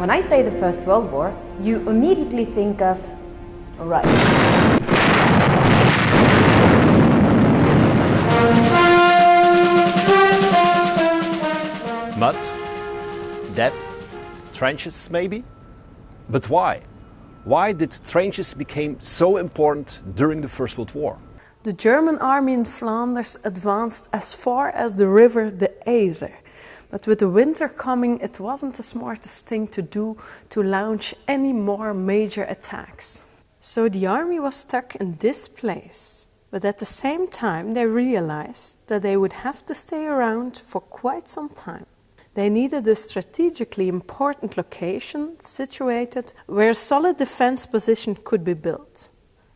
When I say the First World War, you immediately think of right. Mud, death, trenches maybe? But why? Why did trenches become so important during the First World War? The German army in Flanders advanced as far as the river the Yser. But with the winter coming, it wasn't the smartest thing to do to launch any more major attacks. So the army was stuck in this place. But at the same time, they realized that they would have to stay around for quite some time. They needed a strategically important location situated where a solid defense position could be built.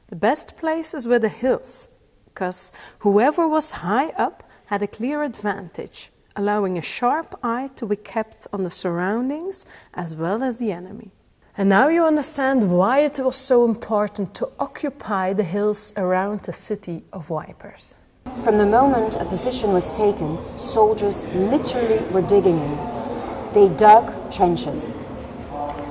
The best places were the hills, because whoever was high up had a clear advantage, allowing a sharp eye to be kept on the surroundings as well as the enemy. And now you understand why it was so important to occupy the hills around the city of Wipers. From the moment a position was taken, soldiers literally were digging in. They dug trenches.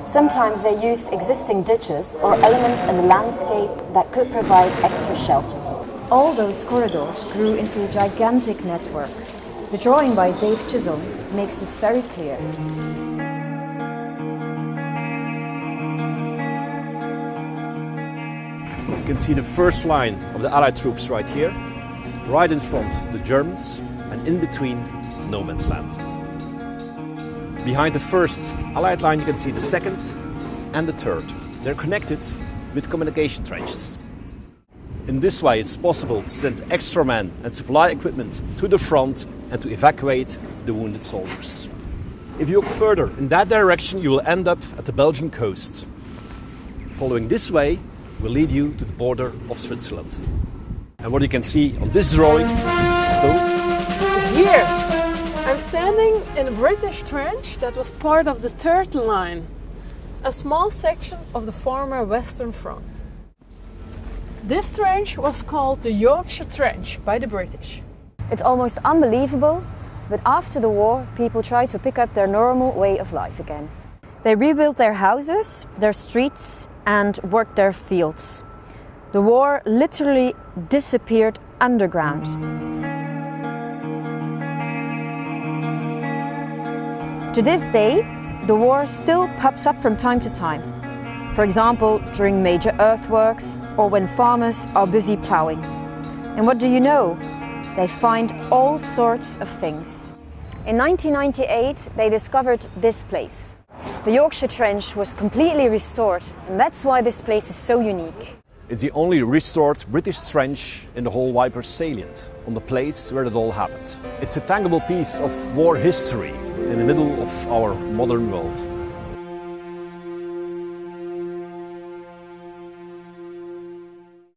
Sometimes they used existing ditches or elements in the landscape that could provide extra shelter. All those corridors grew into a gigantic network. The drawing by Dave Chisholm makes this very clear. You can see the first line of the Allied troops right here. Right in front, the Germans, and in between, no man's land. Behind the first Allied line, you can see the second and the third. They're connected with communication trenches. In this way, it's possible to send extra men and supply equipment to the front and to evacuate the wounded soldiers. If you look further in that direction, you will end up at the Belgian coast. Following this way will lead you to the border of Switzerland. And what you can see on this drawing is still Here, I'm standing in a British trench that was part of the Third Line, a small section of the former Western Front. This trench was called the Yorkshire Trench by the British. It's almost unbelievable, but after the war, people tried to pick up their normal way of life again. They rebuilt their houses, their streets, and worked their fields. The war literally disappeared underground. To this day, the war still pops up from time to time. For example, during major earthworks or when farmers are busy plowing. And what do you know? They find all sorts of things. In 1998, they discovered this place. The Yorkshire Trench was completely restored, and that's why this place is so unique. It's the only restored British trench in the whole Wipers salient, on the place where it all happened. It's a tangible piece of war history in the middle of our modern world.